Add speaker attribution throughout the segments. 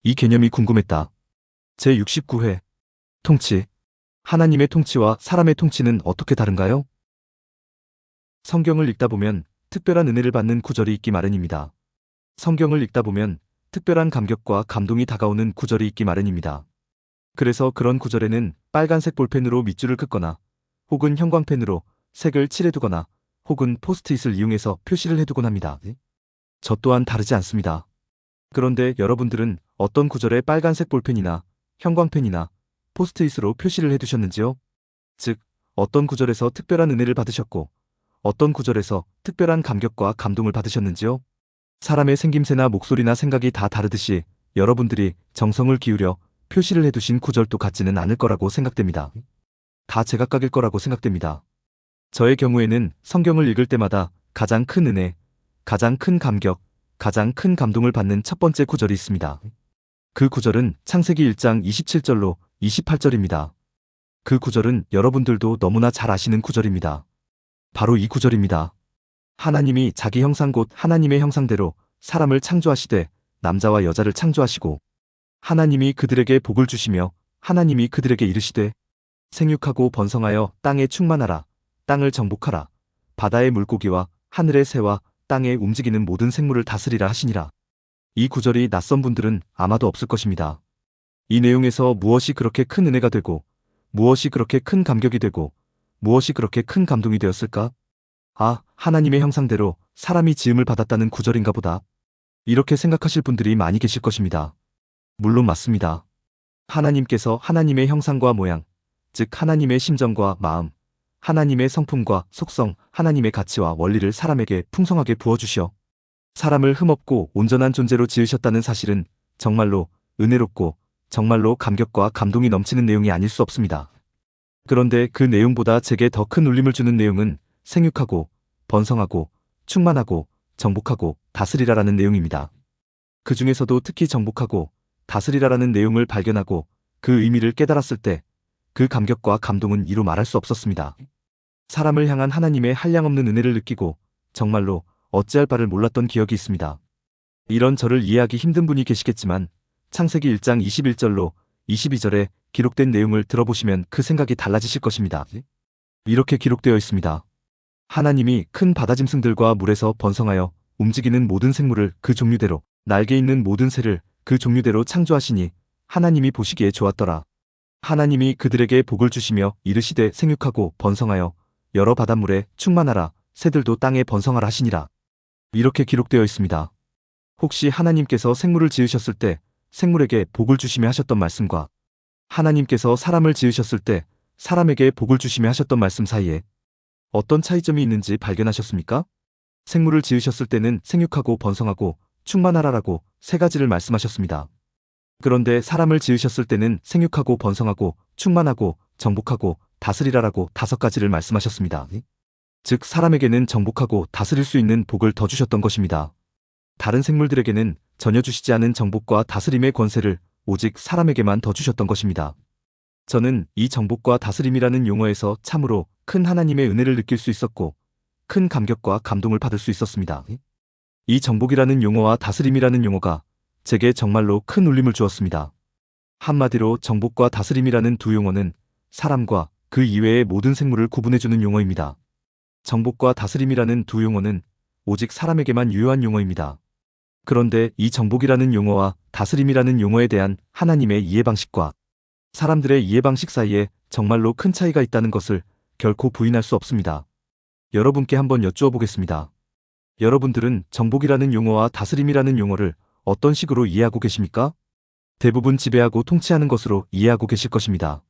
Speaker 1: 이 개념이 궁금했다. 제69회 통치. 하나님의 통치와 사람의 통치는 어떻게 다른가요? 성경을 읽다 보면 특별한 은혜를 받는 구절이 있기 마련입니다. 성경을 읽다 보면 특별한 감격과 감동이 다가오는 구절이 있기 마련입니다. 그래서 그런 구절에는 빨간색 볼펜으로 밑줄을 긋거나 혹은 형광펜으로 색을 칠해두거나 혹은 포스트잇을 이용해서 표시를 해두곤 합니다. 저 또한 다르지 않습니다. 그런데 여러분들은 어떤 구절에 빨간색 볼펜이나 형광펜이나 포스트잇으로 표시를 해두셨는지요? 즉, 어떤 구절에서 특별한 은혜를 받으셨고 어떤 구절에서 특별한 감격과 감동을 받으셨는지요? 사람의 생김새나 목소리나 생각이 다 다르듯이 여러분들이 정성을 기울여 표시를 해두신 구절도 같지는 않을 거라고 생각됩니다. 다 제각각일 거라고 생각됩니다. 저의 경우에는 성경을 읽을 때마다 가장 큰 은혜, 가장 큰 감격, 가장 큰 감동을 받는 첫 번째 구절이 있습니다. 그 구절은 창세기 1장 27절로 28절입니다. 그 구절은 여러분들도 너무나 잘 아시는 구절입니다. 바로 이 구절입니다. 하나님이 자기 형상 곧 하나님의 형상대로 사람을 창조하시되 남자와 여자를 창조하시고 하나님이 그들에게 복을 주시며 하나님이 그들에게 이르시되 생육하고 번성하여 땅에 충만하라. 땅을 정복하라. 바다의 물고기와 하늘의 새와 땅에 움직이는 모든 생물을 다스리라 하시니라. 이 구절이 낯선 분들은 아마도 없을 것입니다. 이 내용에서 무엇이 그렇게 큰 은혜가 되고 무엇이 그렇게 큰 감격이 되고 무엇이 그렇게 큰 감동이 되었을까? 아, 하나님의 형상대로 사람이 지음을 받았다는 구절인가 보다. 이렇게 생각하실 분들이 많이 계실 것입니다. 물론 맞습니다. 하나님께서 하나님의 형상과 모양, 즉 하나님의 심정과 마음, 하나님의 성품과 속성, 하나님의 가치와 원리를 사람에게 풍성하게 부어주시어 사람을 흠없고 온전한 존재로 지으셨다는 사실은 정말로 은혜롭고 정말로 감격과 감동이 넘치는 내용이 아닐 수 없습니다. 그런데 그 내용보다 제게 더 큰 울림을 주는 내용은 생육하고 번성하고 충만하고 정복하고 다스리라라는 내용입니다. 그 중에서도 특히 정복하고 다스리라라는 내용을 발견하고 그 의미를 깨달았을 때 그 감격과 감동은 이루 말할 수 없었습니다. 사람을 향한 하나님의 한량없는 은혜를 느끼고 정말로 어찌할 바를 몰랐던 기억이 있습니다. 이런 저를 이해하기 힘든 분이 계시겠지만 창세기 1장 21절로 22절에 기록된 내용을 들어보시면 그 생각이 달라지실 것입니다. 이렇게 기록되어 있습니다. 하나님이 큰 바다짐승들과 물에서 번성하여 움직이는 모든 생물을 그 종류대로 날개 있는 모든 새를 그 종류대로 창조하시니 하나님이 보시기에 좋았더라. 하나님이 그들에게 복을 주시며 이르시되 생육하고 번성하여 여러 바닷물에 충만하라. 새들도 땅에 번성하라 하시니라. 이렇게 기록되어 있습니다. 혹시 하나님께서 생물을 지으셨을 때 생물에게 복을 주시며 하셨던 말씀과 하나님께서 사람을 지으셨을 때 사람에게 복을 주시며 하셨던 말씀 사이에 어떤 차이점이 있는지 발견하셨습니까? 생물을 지으셨을 때는 생육하고 번성하고 충만하라라고 세 가지를 말씀하셨습니다. 그런데 사람을 지으셨을 때는 생육하고 번성하고 충만하고 정복하고 다스리라라고 5가지를 말씀하셨습니다. 즉 사람에게는 정복하고 다스릴 수 있는 복을 더 주셨던 것입니다. 다른 생물들에게는 전혀 주시지 않은 정복과 다스림의 권세를 오직 사람에게만 더 주셨던 것입니다. 저는 이 정복과 다스림이라는 용어에서 참으로 큰 하나님의 은혜를 느낄 수 있었고 큰 감격과 감동을 받을 수 있었습니다. 이 정복이라는 용어와 다스림이라는 용어가 제게 정말로 큰 울림을 주었습니다. 한마디로 정복과 다스림이라는 두 용어는 사람과 그 이외의 모든 생물을 구분해주는 용어입니다. 정복과 다스림이라는 두 용어는 오직 사람에게만 유효한 용어입니다. 그런데 이 정복이라는 용어와 다스림이라는 용어에 대한 하나님의 이해방식과 사람들의 이해방식 사이에 정말로 큰 차이가 있다는 것을 결코 부인할 수 없습니다. 여러분께 한번 여쭈어 보겠습니다. 여러분들은 정복이라는 용어와 다스림이라는 용어를 어떤 식으로 이해하고 계십니까? 대부분 지배하고 통치하는 것으로 이해하고 계실 것입니다.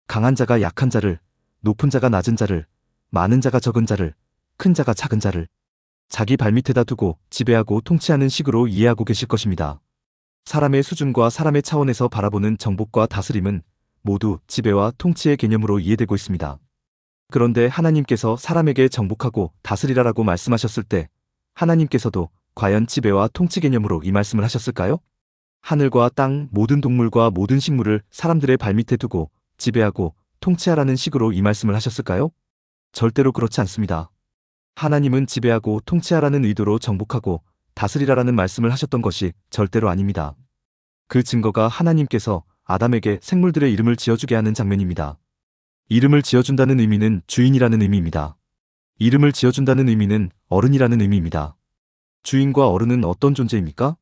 Speaker 1: 강한 자가 약한 자를, 높은 자가 낮은 자를, 많은 자가 적은 자를, 큰 자가 작은 자를 자기 발밑에다 두고 지배하고 통치하는 식으로 이해하고 계실 것입니다. 사람의 수준과 사람의 차원에서 바라보는 정복과 다스림은 모두 지배와 통치의 개념으로 이해되고 있습니다. 그런데 하나님께서 사람에게 정복하고 다스리라라고 말씀하셨을 때 하나님께서도 과연 지배와 통치 개념으로 이 말씀을 하셨을까요? 하늘과 땅, 모든 동물과 모든 식물을 사람들의 발밑에 두고 지배하고 통치하라는 식으로 이 말씀을 하셨을까요? 절대로 그렇지 않습니다. 하나님은 지배하고 통치하라는 의도로 정복하고 다스리라라는 말씀을 하셨던 것이 절대로 아닙니다. 그 증거가 하나님께서 아담에게 생물들의 이름을 지어주게 하는 장면입니다. 이름을 지어준다는 의미는 주인이라는 의미입니다. 이름을 지어준다는 의미는 어른이라는 의미입니다. 주인과 어른은 어떤 존재입니까?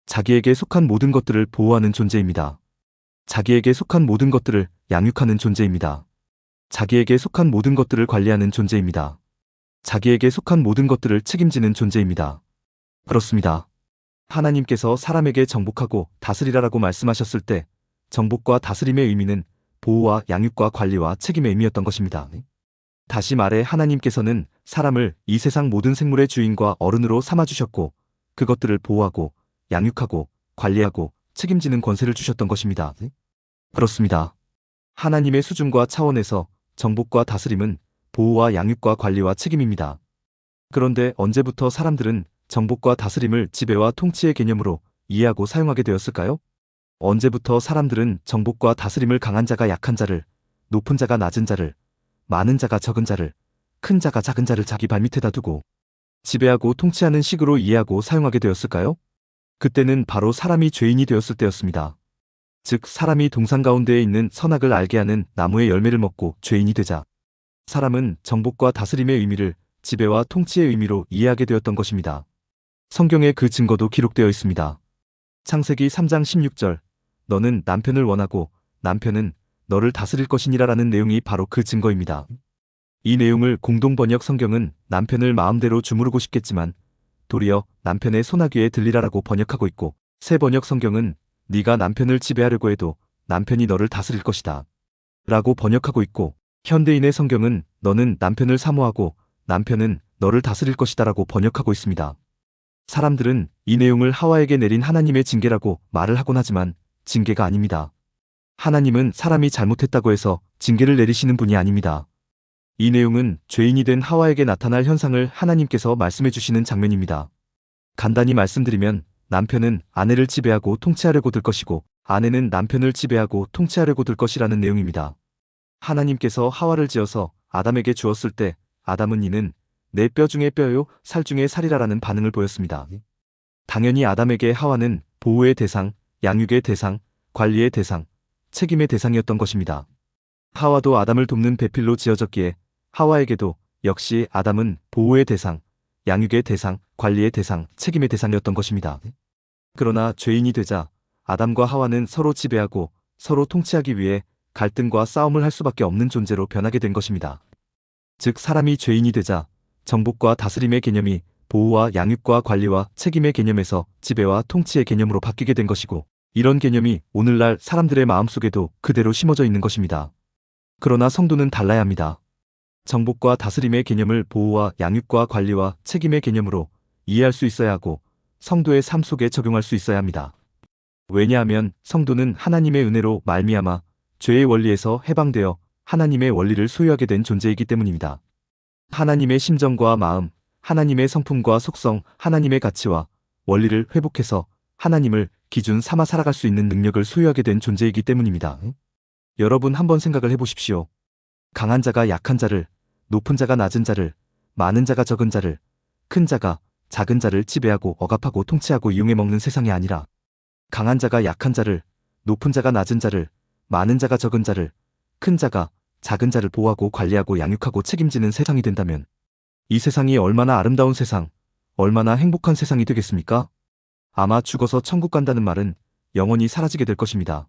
Speaker 1: 자기에게 속한 모든 것들을 보호하는 존재입니다. 자기에게 속한 모든 것들을 양육하는 존재입니다. 자기에게 속한 모든 것들을 관리하는 존재입니다. 자기에게 속한 모든 것들을 책임지는 존재입니다. 그렇습니다. 하나님께서 사람에게 정복하고 다스리라라고 말씀하셨을 때 정복과 다스림의 의미는 보호와 양육과 관리와 책임의 의미였던 것입니다. 다시 말해 하나님께서는 사람을 이 세상 모든 생물의 주인과 어른으로 삼아주셨고 그것들을 보호하고 양육하고 관리하고 책임지는 권세를 주셨던 것입니다. 그렇습니다. 하나님의 수준과 차원에서 정복과 다스림은 보호와 양육과 관리와 책임입니다. 그런데 언제부터 사람들은 정복과 다스림을 지배와 통치의 개념으로 이해하고 사용하게 되었을까요? 언제부터 사람들은 정복과 다스림을 강한 자가 약한 자를, 높은 자가 낮은 자를, 많은 자가 적은 자를, 큰 자가 작은 자를 자기 발밑에다 두고 지배하고 통치하는 식으로 이해하고 사용하게 되었을까요? 그때는 바로 사람이 죄인이 되었을 때였습니다. 즉 사람이 동산 가운데에 있는 선악을 알게 하는 나무의 열매를 먹고 죄인이 되자 사람은 정복과 다스림의 의미를 지배와 통치의 의미로 이해하게 되었던 것입니다. 성경에 그 증거도 기록되어 있습니다. 창세기 3장 16절 너는 남편을 원하고 남편은 너를 다스릴 것이니라 라는 내용이 바로 그 증거입니다. 이 내용을 공동번역 성경은 남편을 마음대로 주무르고 싶겠지만 도리어 남편의 손아귀에 들리라라고 번역하고 있고 새 번역 성경은 네가 남편을 지배하려고 해도 남편이 너를 다스릴 것이다 라고 번역하고 있고 현대인의 성경은 너는 남편을 사모하고 남편은 너를 다스릴 것이다 라고 번역하고 있습니다. 사람들은 이 내용을 하와에게 내린 하나님의 징계라고 말을 하곤 하지만 징계가 아닙니다. 하나님은 사람이 잘못했다고 해서 징계를 내리시는 분이 아닙니다. 이 내용은 죄인이 된 하와에게 나타날 현상을 하나님께서 말씀해 주시는 장면입니다. 간단히 말씀드리면 남편은 아내를 지배하고 통치하려고 들 것이고 아내는 남편을 지배하고 통치하려고 들 것이라는 내용입니다. 하나님께서 하와를 지어서 아담에게 주었을 때 아담은 이는 내 뼈 중에 뼈요 살 중에 살이라라는 반응을 보였습니다. 당연히 아담에게 하와는 보호의 대상, 양육의 대상, 관리의 대상, 책임의 대상이었던 것입니다. 하와도 아담을 돕는 배필로 지어졌기에 하와에게도 역시 아담은 보호의 대상, 양육의 대상, 관리의 대상, 책임의 대상이었던 것입니다. 그러나 죄인이 되자 아담과 하와는 서로 지배하고 서로 통치하기 위해 갈등과 싸움을 할 수밖에 없는 존재로 변하게 된 것입니다. 즉 사람이 죄인이 되자 정복과 다스림의 개념이 보호와 양육과 관리와 책임의 개념에서 지배와 통치의 개념으로 바뀌게 된 것이고 이런 개념이 오늘날 사람들의 마음속에도 그대로 심어져 있는 것입니다. 그러나 성도는 달라야 합니다. 정복과 다스림의 개념을 보호와 양육과 관리와 책임의 개념으로 이해할 수 있어야 하고 성도의 삶 속에 적용할 수 있어야 합니다. 왜냐하면 성도는 하나님의 은혜로 말미암아 죄의 원리에서 해방되어 하나님의 원리를 소유하게 된 존재이기 때문입니다. 하나님의 심정과 마음, 하나님의 성품과 속성, 하나님의 가치와 원리를 회복해서 하나님을 기준 삼아 살아갈 수 있는 능력을 소유하게 된 존재이기 때문입니다. 여러분 한번 생각을 해보십시오. 강한 자가 약한 자를, 높은 자가 낮은 자를, 많은 자가 적은 자를, 큰 자가 작은 자를 지배하고 억압하고 통치하고 이용해 먹는 세상이 아니라 강한 자가 약한 자를, 높은 자가 낮은 자를, 많은 자가 적은 자를, 큰 자가 작은 자를 보호하고 관리하고 양육하고 책임지는 세상이 된다면 이 세상이 얼마나 아름다운 세상, 얼마나 행복한 세상이 되겠습니까? 아마 죽어서 천국 간다는 말은 영원히 사라지게 될 것입니다.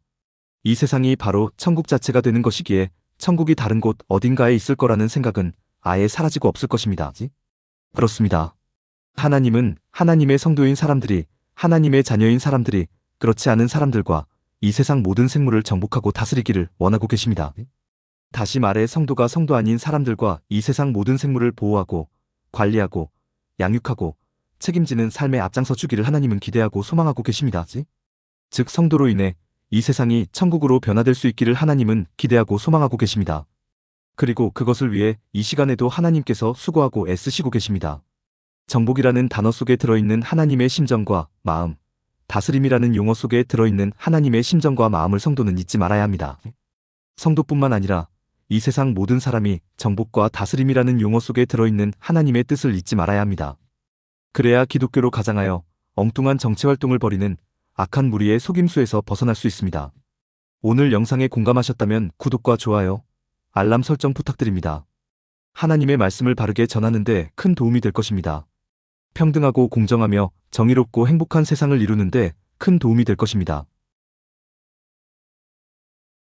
Speaker 1: 이 세상이 바로 천국 자체가 되는 것이기에 천국이 다른 곳 어딘가에 있을 거라는 생각은 아예 사라지고 없을 것입니다. 그렇습니다. 하나님은 하나님의 성도인 사람들이, 하나님의 자녀인 사람들이 그렇지 않은 사람들과 이 세상 모든 생물을 정복하고 다스리기를 원하고 계십니다. 다시 말해 성도가 성도 아닌 사람들과 이 세상 모든 생물을 보호하고 관리하고 양육하고 책임지는 삶에 앞장서 주기를 하나님은 기대하고 소망하고 계십니다. 즉 성도로 인해 이 세상이 천국으로 변화될 수 있기를 하나님은 기대하고 소망하고 계십니다. 그리고 그것을 위해 이 시간에도 하나님께서 수고하고 애쓰시고 계십니다. 정복이라는 단어 속에 들어있는 하나님의 심정과 마음, 다스림이라는 용어 속에 들어있는 하나님의 심정과 마음을 성도는 잊지 말아야 합니다. 성도뿐만 아니라 이 세상 모든 사람이 정복과 다스림이라는 용어 속에 들어있는 하나님의 뜻을 잊지 말아야 합니다. 그래야 기독교로 가장하여 엉뚱한 정치활동을 벌이는 악한 무리의 속임수에서 벗어날 수 있습니다. 오늘 영상에 공감하셨다면 구독과 좋아요, 알람 설정 부탁드립니다. 하나님의 말씀을 바르게 전하는데 큰 도움이 될 것입니다. 평등하고 공정하며 정의롭고 행복한 세상을 이루는데 큰 도움이 될 것입니다.